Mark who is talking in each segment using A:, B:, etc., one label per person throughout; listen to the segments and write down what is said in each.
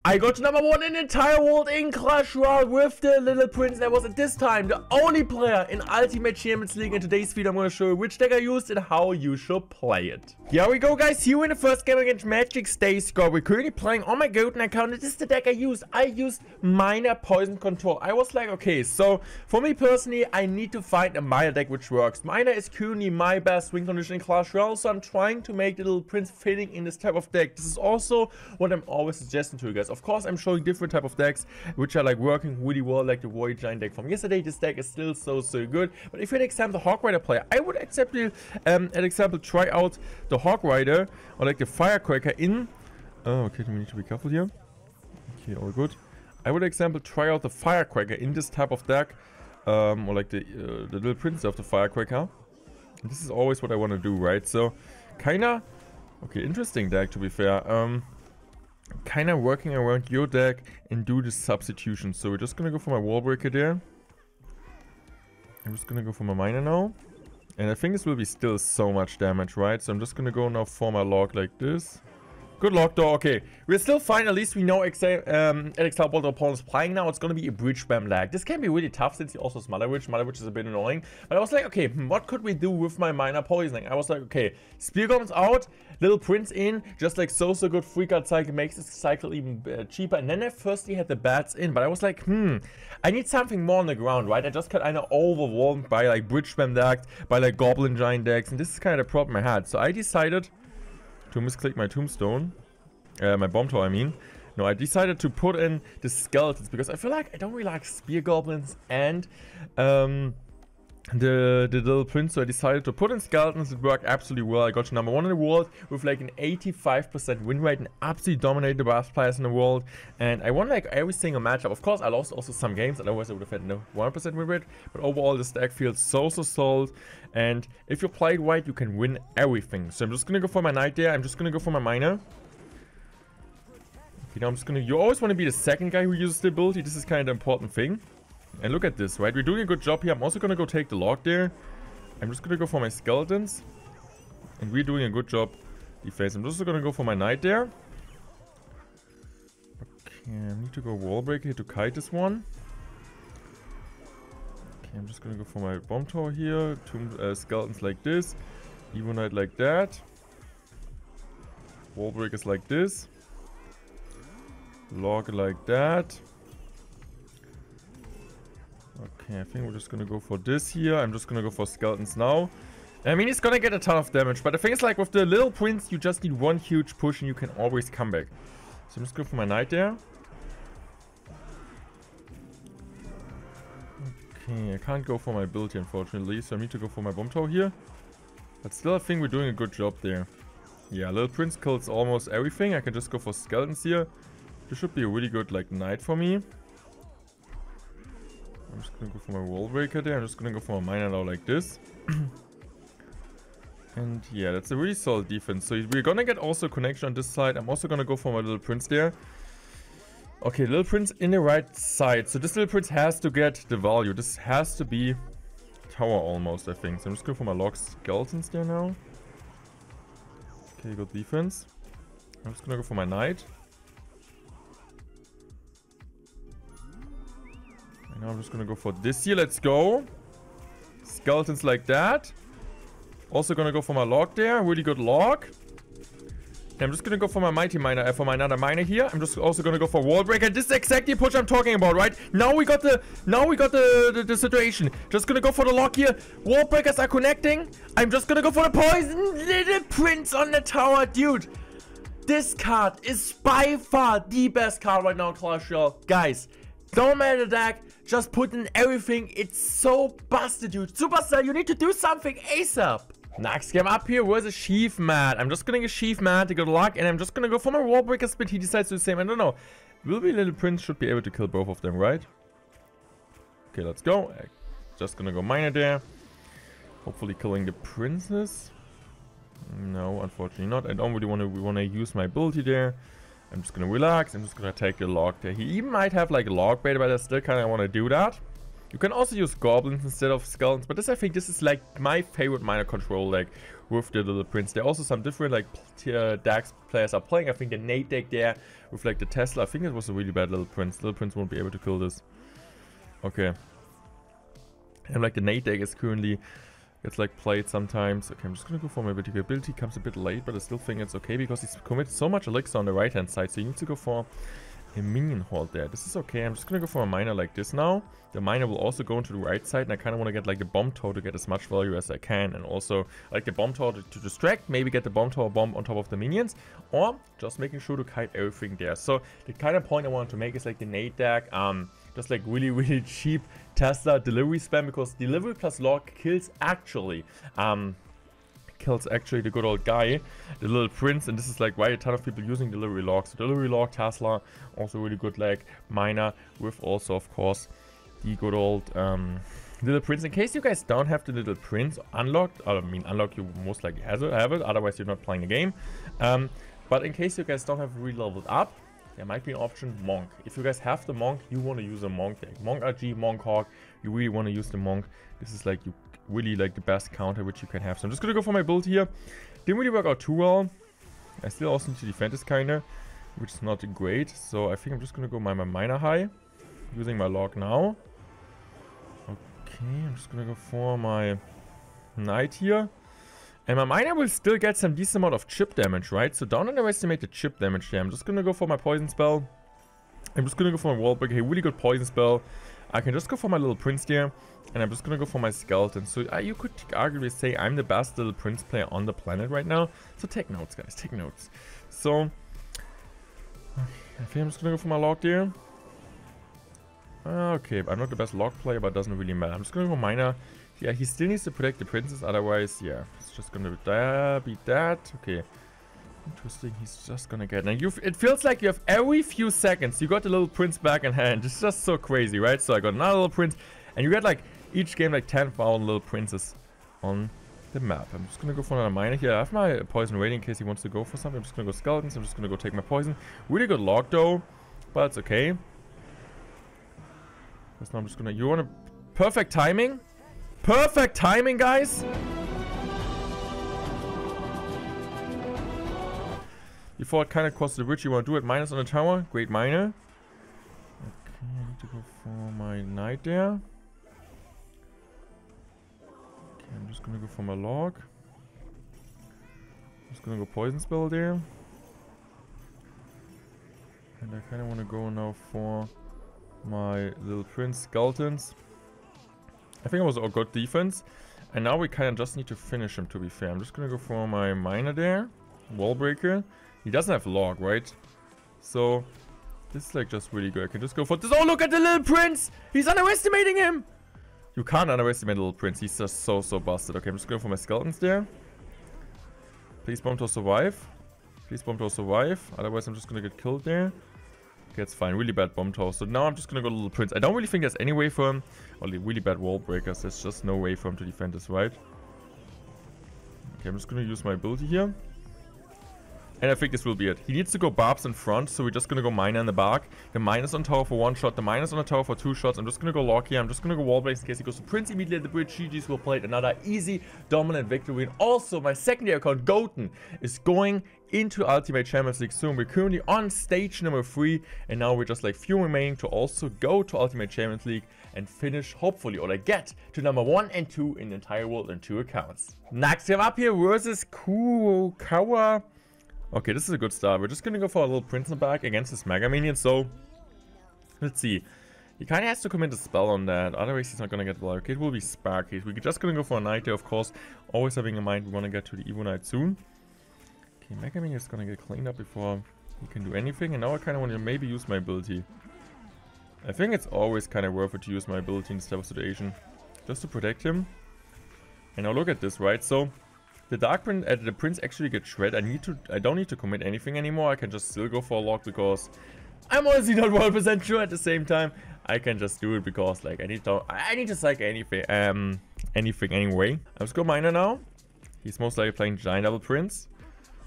A: I got to #1 in the entire world in Clash Royale with the Little Prince. I was at this time the only player in Ultimate Champions League. In today's video, I'm going to show you which deck I used and how you should play it. Here we go, guys. Here in the first game against Magic Stay Score. We're currently playing on my Golden account. This is the deck I used. I used Minor Poison Control. I was like, okay, so for me personally, I need to find a Minor deck which works. Minor is currently my best win condition in Clash Royale, so I'm trying to make the Little Prince fitting in this type of deck. This is also what I'm always suggesting to you guys. Of course, I'm showing different type of decks which are like working really well, like the Warrior Giant deck from yesterday. This deck is still so good. But if you're an example Hog Rider player, I would accept an example try out the Hog Rider or like the Firecracker in. Oh, okay, we need to be careful here. Okay, all good. I would example try out the Firecracker in this type of deck, or like the Little Prince of the Firecracker. And this is always what I want to do, right? So, kinda okay, interesting deck to be fair. Kind of working around your deck and do the substitution. So we're just gonna go for my wall breaker there. I'm just gonna go for my miner now, and I think this will be still so much damage, right? So I'm just gonna go now for my log like this. Good luck though. Okay, we're still fine. At least we know exactly what the opponent's playing now. It's gonna be a bridge spam lag. This can be really tough since he also has Mother Witch. Mother Witch is a bit annoying. But I was like, okay, what could we do with my Minor Poisoning? I was like, okay, Spear Goblins out, Little Prince in, just like so good 3-card cycle makes this cycle even cheaper. And then I firstly had the bats in, but I was like, I need something more on the ground, right? I just got kind of overwhelmed by like bridge spam decks, by like Goblin Giant decks, and this is kind of the problem I had. So I decided to misclick my tombstone, my bomb tower I mean. No, I decided to put in the skeletons because I feel like I don't really like spear goblins and the Little Prince, so I decided to put in skeletons. It worked absolutely well. I got to #1 in the world with like an 85% win rate and absolutely dominated the best players in the world. And I won like every single matchup. Of course, I lost also some games, otherwise I would have had no 1% win rate. But overall, this deck feels so solid. And if you play it right, you can win everything. So I'm just gonna go for my knight there. I'm just gonna go for my miner. You know, I'm just gonna. You always want to be the second guy who uses the ability. This is kind of the important thing. And look at this, right? We're doing a good job here. I'm also gonna go take the log there. I'm just gonna go for my skeletons. And we're doing a good job defense. I'm just gonna go for my knight there. Okay, I need to go wall breaker here to kite this one. Okay, I'm just gonna go for my bomb tower here. Two skeletons like this. Evo knight like that. Wall breakers like this. Log like that. Okay, I think we're just gonna go for this here. I'm just gonna go for skeletons now. I mean, he's gonna get a ton of damage, but the thing is, like, with the Little Prince, you just need one huge push and you can always come back. So I'm just going for my knight there. Okay, I can't go for my ability, unfortunately, so I need to go for my bomb tower here. But still, I think we're doing a good job there. Yeah, Little Prince kills almost everything. I can just go for skeletons here. This should be a really good, like, knight for me. I'm just gonna go for my wall breaker there. I'm just gonna go for my miner now like this. And yeah, that's a really solid defense. So we're gonna get also connection on this side. I'm also gonna go for my Little Prince there. Okay, Little Prince in the right side. So this Little Prince has to get the value. This has to be tower almost, I think. So I'm just going for my log skeletons there now. Okay, good defense. I'm just gonna go for my knight. Now I'm just gonna go for this here. Let's go. Skeletons like that. Also gonna go for my log there. Really good log. And I'm just gonna go for my mighty miner, for my another miner here. I'm just also gonna go for wall breaker. This is exactly the push I'm talking about, right? Now we got the situation. Just gonna go for the log here. Wall breakers are connecting. I'm just gonna go for the poison. Little Prince on the tower, dude. This card is by far the best card right now in Clash Royale, guys. Don't matter the deck, just put in everything. It's so busted, dude. Superstar, you need to do something ASAP. Next game up here was a Sheaf Mat. I'm just gonna get Sheaf Mat to good luck, and I'm just gonna go for my wall breaker split. He decides to do the same. I don't know. Will be Little Prince should be able to kill both of them, right? Okay, let's go. Just gonna go miner there. Hopefully killing the princess. No, unfortunately not. I don't really wanna use my ability there. I'm just gonna relax. I'm just gonna take the log there. He even might have like a Logbait, but I still kind of want to do that. You can also use goblins instead of skeletons, but I think this is like my favorite miner control, like with the Little Prince. There are also some different like decks players are playing. I think the Nate deck there with like the Tesla. I think it was a really bad Little Prince. Little Prince won't be able to kill this. Okay. And like the Nate deck is currently gets like played sometimes. Okay, I'm just gonna go for my ability. Ability comes a bit late, but I still think it's okay because he's committed so much elixir on the right hand side. So you need to go for a minion hold there. This is okay. I'm just gonna go for a miner like this now. The miner will also go into the right side, and I kind of want to get like the bomb tower to get as much value as I can, and also like the bomb tower to distract, maybe get the bomb tower bomb on top of the minions, or just making sure to kite everything there. So the kind of point I want to make is like the Nate deck, just like really cheap Tesla delivery spam, because delivery plus log kills actually the good old guy, the Little Prince, and this is like why a ton of people using delivery log. So delivery log, Tesla, also really good like miner, with also of course the good old Little Prince. In case you guys don't have the Little Prince unlocked, I mean unlocked, you most likely have it, otherwise you're not playing the game. But in case you guys don't have re-leveled up, there might be an option Monk. If you guys have the Monk, you want to use a Monk deck. Monk RG, Monk Hog, you really want to use the Monk. This is like really like the best counter which you can have. So I'm just gonna go for my build here. Didn't really work out too well. I still also need to defend this kinda, which is not great. So I think I'm just gonna go my miner high, using my log now. Okay, I'm just gonna go for my knight here. And my miner will still get some decent amount of chip damage, right? So don't underestimate the chip damage there. I'm just gonna go for my poison spell. I'm just gonna go for my wall break. A really good poison spell. I can just go for my Little Prince there. And I'm just gonna go for my skeleton. So you could arguably say I'm the best Little Prince player on the planet right now. So take notes, guys. Take notes. So I think I'm just gonna go for my log there. Okay, I'm not the best log player, but it doesn't really matter. I'm just gonna go miner. Yeah, he still needs to protect the princess, otherwise, yeah, it's just gonna be that. Okay, interesting. He's just gonna get. Now it feels like you have every few seconds you got the Little Prince back in hand. It's just so crazy, right? So I got another Little Prince, and you get like each game like 10,000 Little Princes on the map. I'm just gonna go for another miner here. I have my poison ready in case he wants to go for something. I'm just gonna go skeletons. I'm just gonna go take my poison. Really good log though, but it's okay. Because now I'm just gonna. You want a perfect timing? Perfect timing, guys. Before it kind of crosses the bridge, you want to do it. Minus on the tower. Great miner. Okay, I need to go for my knight there. Okay, I'm just gonna go for my log. I'm just gonna go poison spell there. And I kind of want to go now for my Little Prince skeletons. I think it was a good defense. And now we kind of just need to finish him, to be fair. I'm just going to go for my miner there. Wall breaker. He doesn't have log, right? So this is like just really good. I can just go for this. Oh, look at the Little Prince. He's underestimating him. You can't underestimate the Little Prince. He's just so busted. Okay, I'm just going for my skeletons there. Please bomb to survive. Please bomb to survive. Otherwise, I'm just going to get killed there. Okay, it's fine. Really bad bomb tower. So now I'm just gonna go to Little Prince. I don't really think there's any way for him. Only really bad wall breakers. There's just no way for him to defend this, right? Okay, I'm just gonna use my ability here. And I think this will be it. He needs to go barbs in front, so we're just gonna go miner in the back. The miner's on tower for 1 shot. The miner's on the tower for 2 shots. I'm just gonna go log here. I'm just gonna go wall breaks in case he goes to Prince immediately at the bridge. GG's will play another easy, dominant victory. And also, my secondary account, Goten, is going into Ultimate Champions League soon. We're currently on stage number 3, and now we're just like few remaining to also go to Ultimate Champions League and finish, hopefully, or like get to number 1 and 2 in the entire world in 2 accounts. Next, we have up here versus Kurokawa. Okay, this is a good start. We're just gonna go for a Little Prince in the back against this Mega Minion. So let's see. He kind of has to commit a spell on that, otherwise he's not gonna get blocked. Okay, it will be Sparky. We're just gonna go for a Knight there, of course. Always having in mind we want to get to the Evo Knight soon. Okay, Mega Minion is gonna get cleaned up before he can do anything. And now I kind of want to maybe use my ability. I think it's always kind of worth it to use my ability in this type of situation, just to protect him. And now look at this, right? So the Dark Prince, the Prince actually gets shredded. I don't need to commit anything anymore. I can just still go for a log because I'm honestly not 100% sure. At the same time, I can just do it because like I need to psych anything anyway. I'm just go miner now. He's most likely playing Giant Double Prince,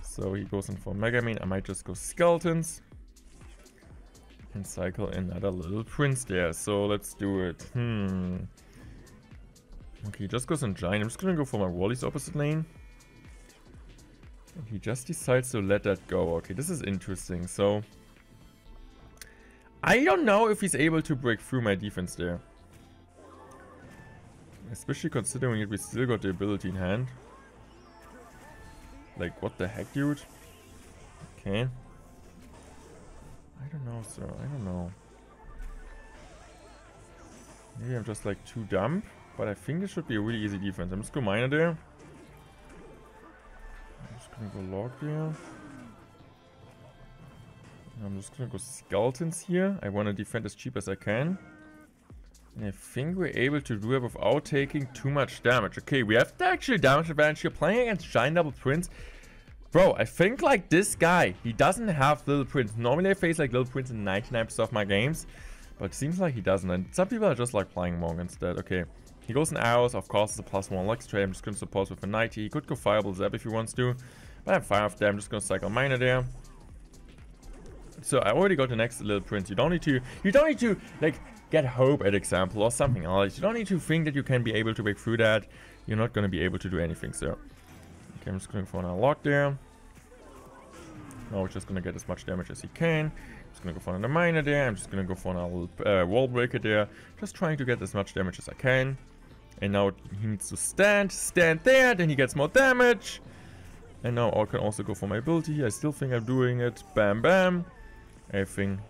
A: so he goes in for Mega Man. I might just go skeletons. And cycle another little prince there. So let's do it. Okay, he just goes on giant. I'm just gonna go for my Wally's opposite lane. And he just decides to let that go. Okay, this is interesting. So I don't know if he's able to break through my defense there. Especially considering that we still got the ability in hand. Like, what the heck, dude? Okay. I don't know, sir. I don't know. Maybe I'm just like too dumb. But I think this should be a really easy defense. I'm just going miner there. I'm just gonna go log there. I'm just gonna go skeletons here. I want to defend as cheap as I can. And I think we're able to do it without taking too much damage. Okay, we have the actual damage advantage here. Playing against Giant Double Prince. Bro, I think like this guy, he doesn't have Little Prince. Normally I face like Little Prince in 99% of my games. But it seems like he doesn't. And some people are just like playing Monk instead. Okay. He goes in arrows. Of course, it's a +1 Lex trade. I'm just going to support with a 90. He could go Fireball Zap if he wants to. But I'm fine with that. I'm just going to cycle Miner there. So I already got the next Little Prince. You don't need to like get hope at example or something else. You don't need to think that you can be able to break through that. You're not going to be able to do anything, so. Okay, I'm just going for an unlock there. Now we're just going to get as much damage as he can. I'm just going to go for another miner there. I'm just going to go for another wall breaker there. Just trying to get as much damage as I can. And now he needs to stand there. Then he gets more damage. And now I can also go for my ability. I still think I'm doing it. Bam, bam. Everything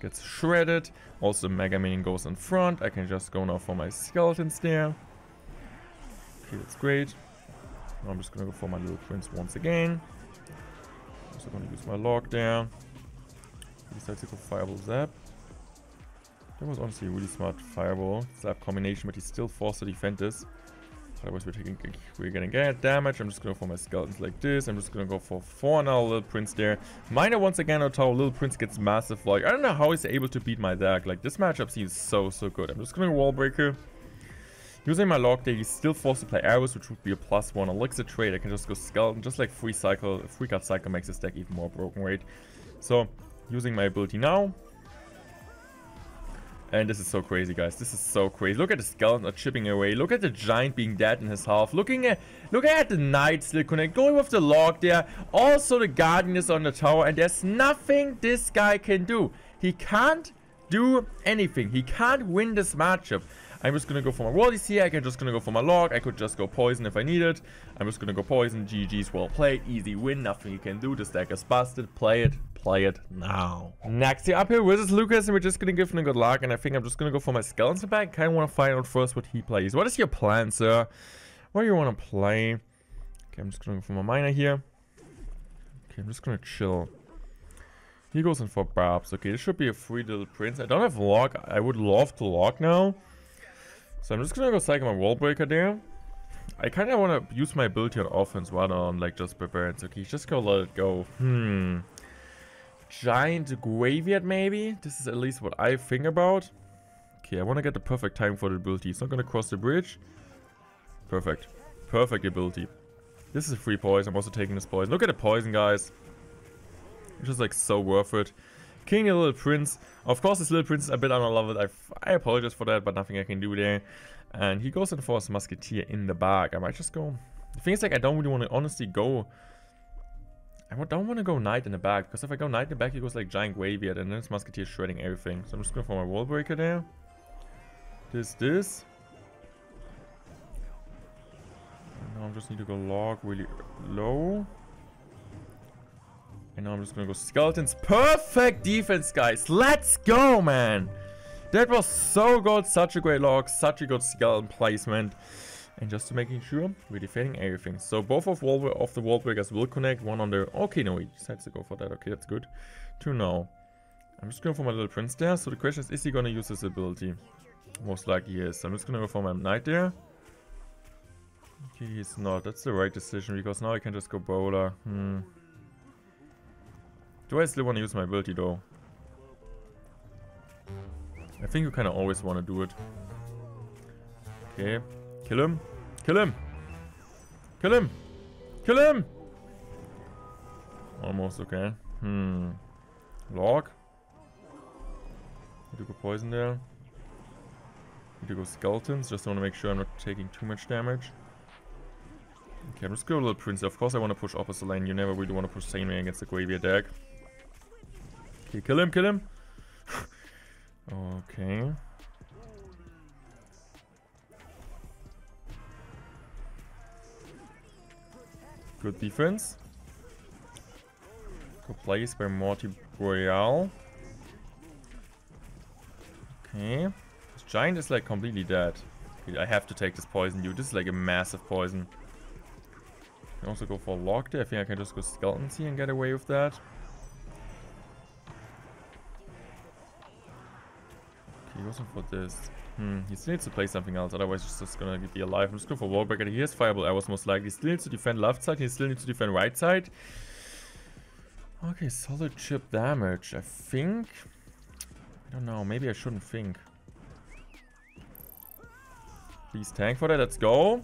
A: gets shredded. Also, Mega Minion goes in front. I can just go now for my skeletons there. Okay, that's great. Now I'm just gonna go for my Little Prince once again. Also gonna use my log there. He decides to go Fireball Zap. That was honestly a really smart Fireball Zap combination, but he's still forced to defend this. Otherwise we're gonna get damage. I'm just gonna go for my skeletons like this. I'm just gonna go for now Little Prince there. Miner once again on tower. Little Prince gets massive. Like, I don't know how he's able to beat my deck. Like, this matchup seems so good. I'm just gonna wall breaker. Using my log there, he's still forced to play arrows, which would be a +1 elixir trade. I can just go skeleton, just like free card cycle makes this deck even more broken, right? So, using my ability now. And this is so crazy, guys. This is so crazy. Look at the skeleton chipping away. Look at the giant being dead in his half. Look at the knight still connect. Going with the log there. Also, the guardian is on the tower. And there's nothing this guy can do. He can't do anything. He can't win this matchup. I'm just gonna go for my Wallies here. I can just gonna go for my log. I could just go poison if I need it. I'm just gonna go poison. GG's, well played. Easy win. Nothing you can do. This deck is busted. Play it now. Next here up here versus Lucas, and we're just gonna give him a good luck. And I think I'm just gonna go for my skeleton back. Kind of want to find out first what he plays. What is your plan, sir? What do you want to play? Okay, I'm just gonna go for my miner here. Okay, I'm just gonna chill. He goes in for Barbs. Okay, this should be a free Little Prince. I don't have log. I would love to log now. So I'm just gonna go cycle my wall breaker there. I kind of want to use my ability on offense rather than like just barbarians. Okay, just go let it go. Giant graveyard maybe? This is at least what I think about. Okay, I want to get the perfect time for the ability. It's not gonna cross the bridge. Perfect. Perfect ability. This is a free poison. I'm also taking this poison. Look at the poison, guys. It's just like so worth it. King a Little Prince. Of course, this Little Prince is a bit underleveled. I apologize for that, but nothing I can do there. And he goes in for his Musketeer in the back. I might just go. The thing is, like, I don't really want to honestly go. I don't want to go Knight in the back, because if I go Knight in the back, he goes like Giant Graveyard, and then his Musketeer shredding everything. So I'm just going for my Wall Breaker there. This. And now I just need to go log really low. And now I'm just gonna go skeletons. Perfect defense, guys. Let's go, man. That was so good. Such a great log. Such a good skeleton placement. And just to making sure we're defending everything. So both of the wall breakers will connect. One on the... Okay, no, he decides to go for that. Okay, that's good to know. I'm just going for my Little Prince there. So the question is he gonna use his ability? Most likely he is. So I'm just gonna go for my Knight there. Okay, he's not. That's the right decision, because now I can just go Bowler. Do I still want to use my ability though? I think you kind of always want to do it. Okay. Kill him. Kill him. Kill him. Kill him. Almost okay. Log. Need to go poison there. Need to go skeletons. Just want to make sure I'm not taking too much damage. Okay, let's go Little Prince. Of course I want to push opposite lane. You never really want to push same lane against the graveyard deck. Okay, kill him, kill him. Okay. Good defense. Good plays by mortenroyale. Okay. This giant is like completely dead. Okay, I have to take this poison, dude. This is like a massive poison. I can also go for Logbait. I think I can just go skeletons here and get away with that. Okay, he wasn't for this. He still needs to play something else, otherwise he's just gonna be alive. I'm just going for Logbait. He has Fireball Arrows most likely. He still needs to defend left side, he still needs to defend right side. Okay, solid chip damage. I think... I don't know, maybe I shouldn't think. Please tank for that, let's go.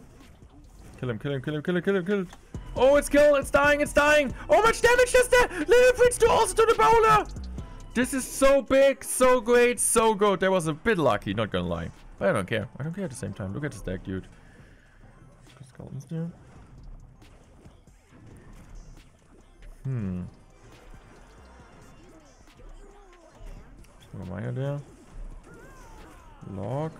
A: Kill him, kill him, kill him, kill him, kill him, kill him. Oh, it's killed, it's dying, it's dying. Oh, much damage does that? Little Prince do also to the bowler. This is so big, so great, so good. That was a bit lucky, not gonna lie. But I don't care. I don't care at the same time. Look at this deck, dude. Skeletons there. So Miner there. Log.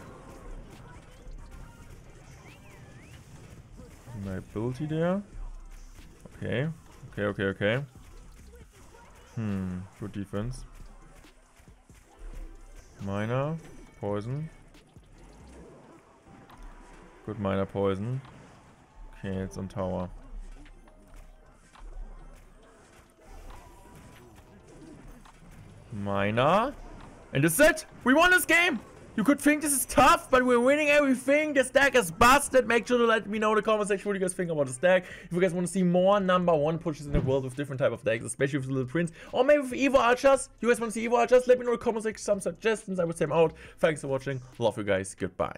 A: My ability there. Okay. Okay, okay, okay. Good defense. Miner. Poison. Good miner poison. Okay, it's on tower. Miner. And this is it! We won this game! You could think this is tough, but we're winning everything. This deck is busted. Make sure to let me know in the comment section what you guys think about this deck. If you guys want to see more #1 pushes in the world with different type of decks, especially with Little Prince, or maybe with Evo Archers. You guys want to see Evo Archers? Let me know in the comment section some suggestions. I would say I'm out. Thanks for watching. Love you guys. Goodbye.